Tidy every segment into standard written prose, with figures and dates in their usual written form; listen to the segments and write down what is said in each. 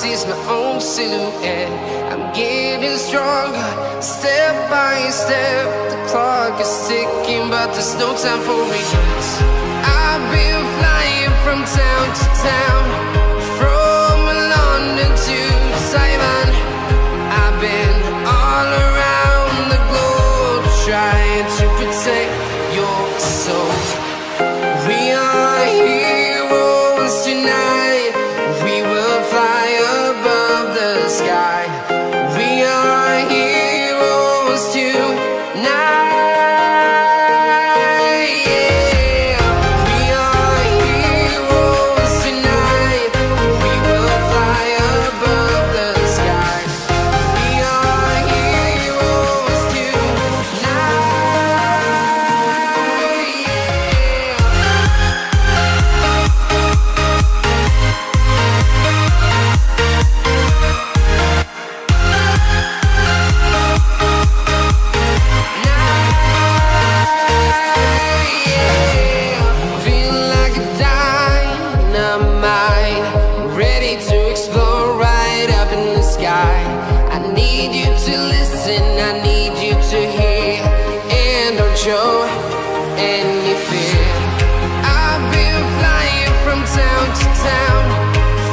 sees my own silhouette. I'm getting stronger, step by step. The clock is ticking, but there's no time for regrets. I've been flying from town to town, from London to Taiwan. I've been all around the globe, trying to protect your soul. We are heroes tonight. We will fly above the sky. We are heroes tonight. Show any fear. I've been flying from town to town,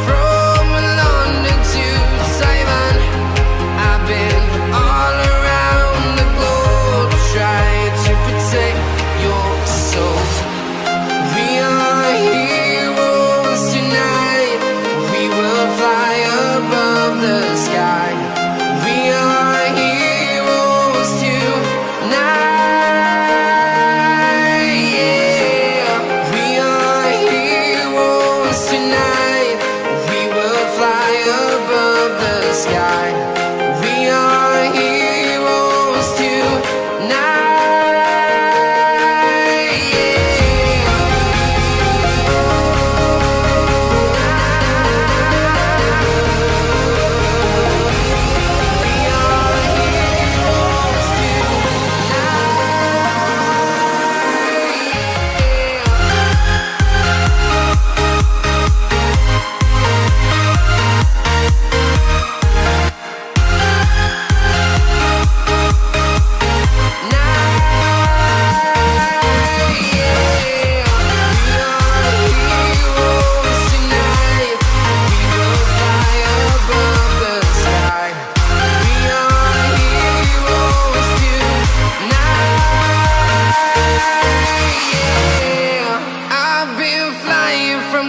from London to Taiwan. I've been all around the globe, trying to protect your soul. We are heroes tonight. We will fly above the sky. We are heroes tonight.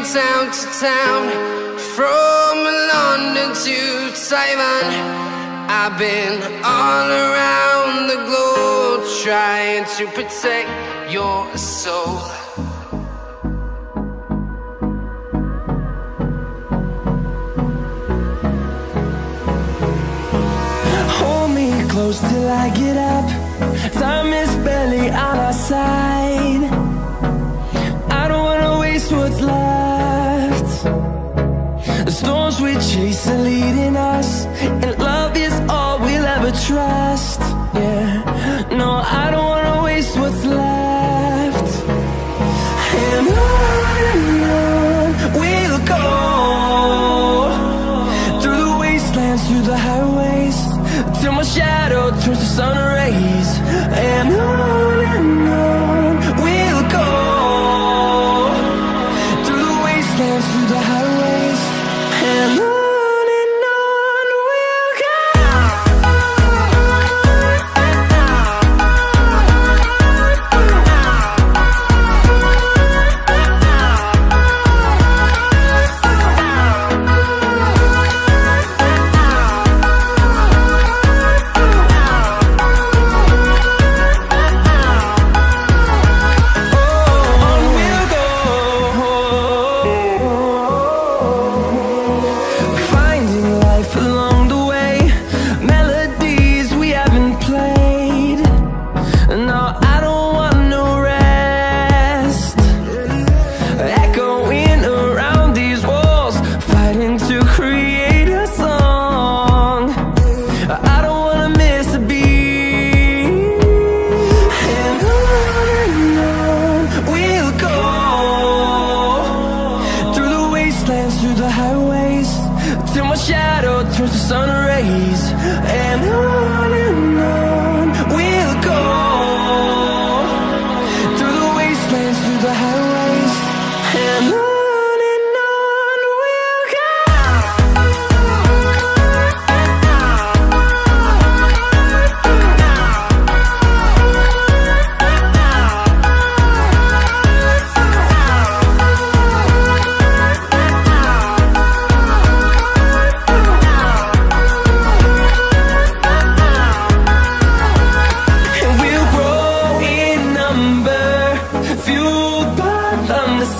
Town to town, from London to Taiwan. I've been all around the globe, trying to protect your soul. Hold me close till I get up. Time is barely on our side. I don't wanna waste what's left. The storms we chase are leading us, and love is all we'll ever trust. Yeah, no, I don't wanna waste what's left. And on we'll go, through the wastelands, through the highways, till my shadow turns to sun rays. And on we'll go, through the wastelands, through the highways, and on we'll go. shadow turns to sun rays, and on we'll go, through the wastelands, through the highways, and on we'll go.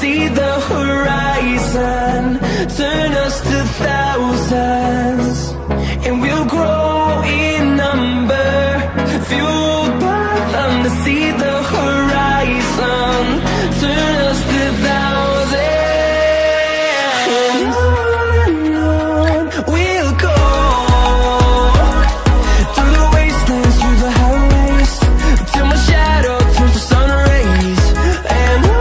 See the horizon turn us to thousands, and we'll grow in number, fueled by them to see the horizon turn us to thousands, and on we'll go, through the wastelands, through the highways, till my shadow turns to sun rays, and on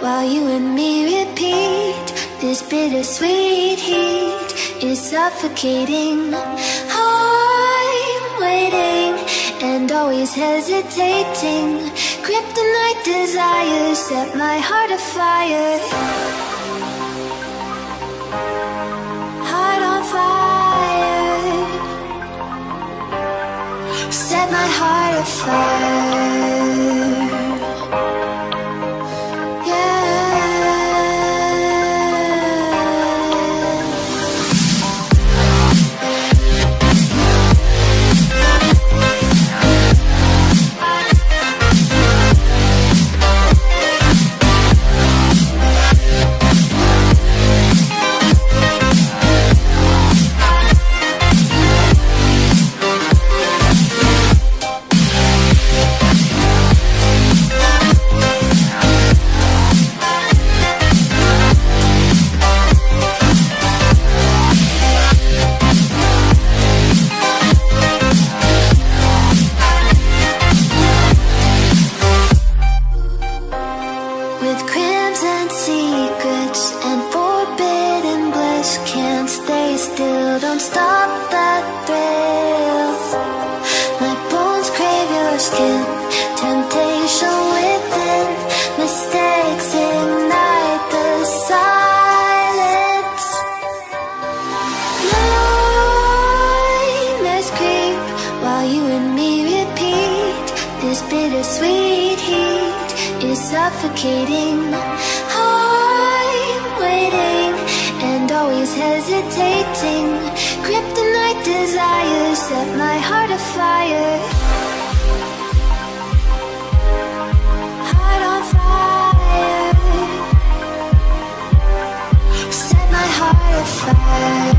while you and me repeat. This bittersweet heat is suffocating. I'm waiting and always hesitating. Kryptonite desires set my heart afire. Heart on fire. Set my heart afire. Don't stop that thrill. My bones crave your skin. Temptation within. Mistakes ignite the silence. Nightmares creep while you and me repeat. This bittersweet heat is suffocating. I'm waiting and always hesitating. Kryptonite desires set my heart afire. Heart on fire. Set my heart afire.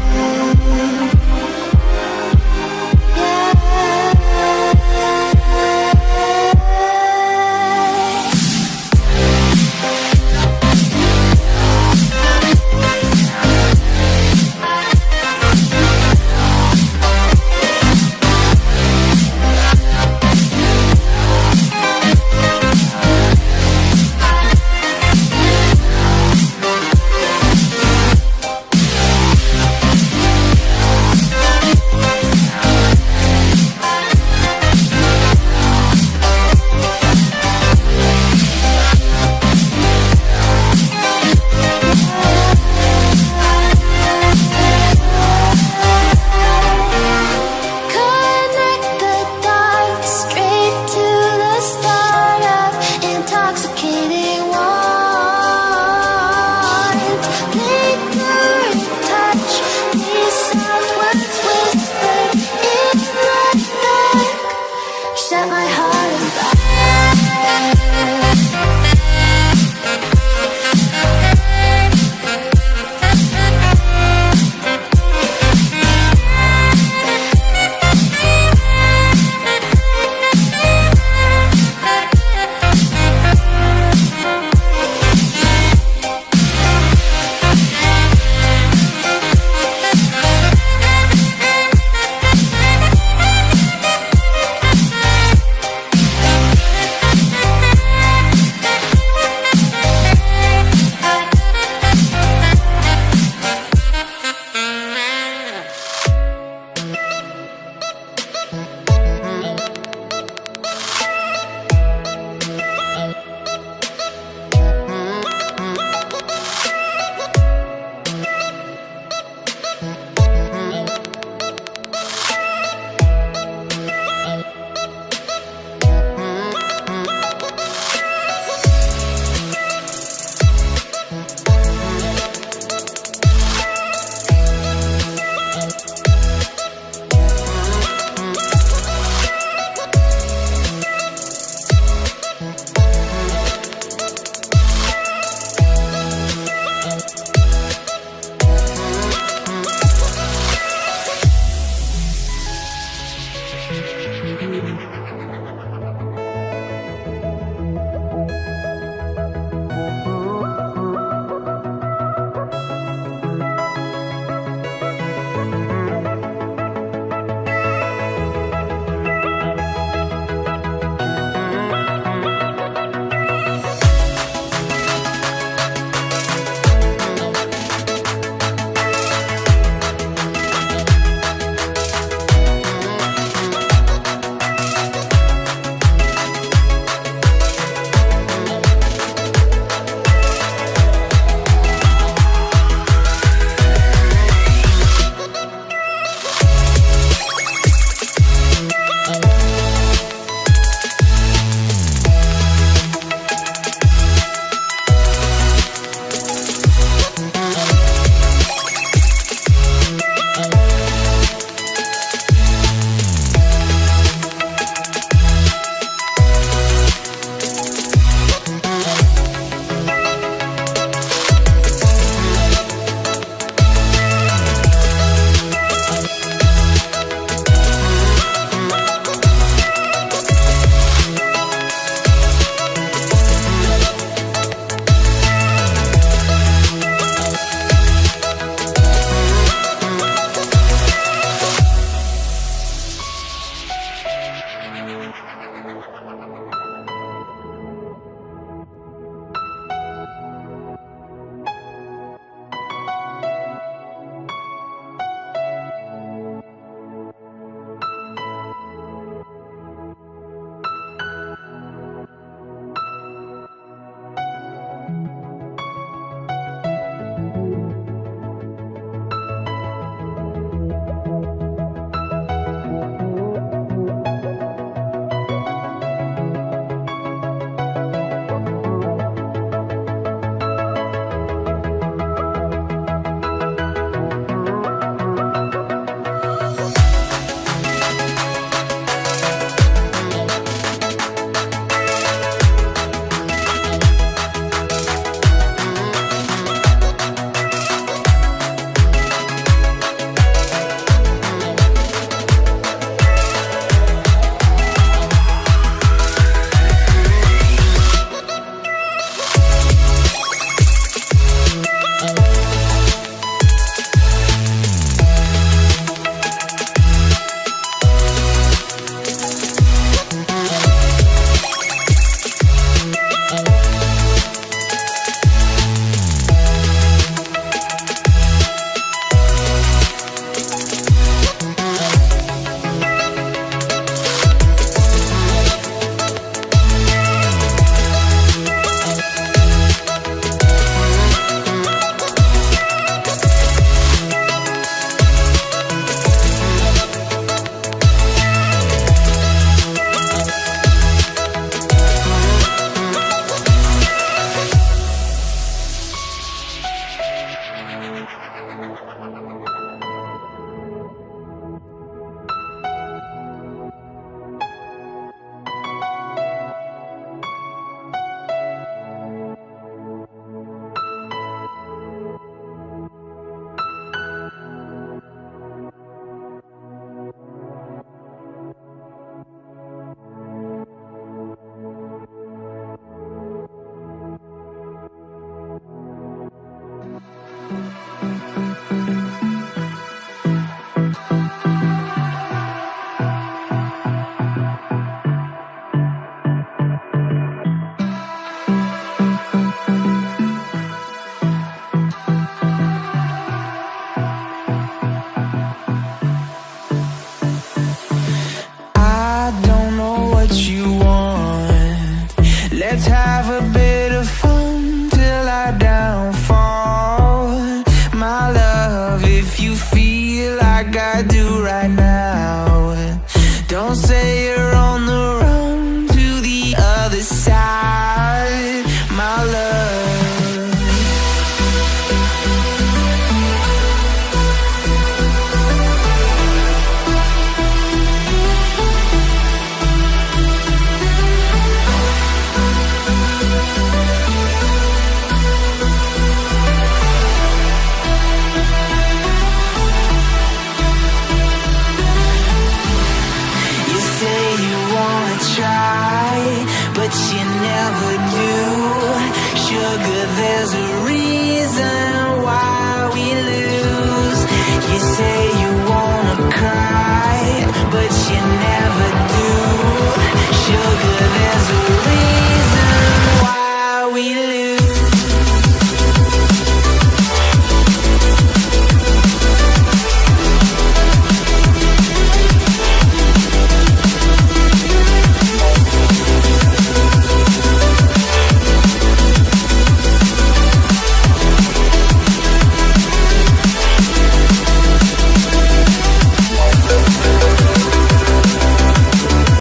Let's have a bit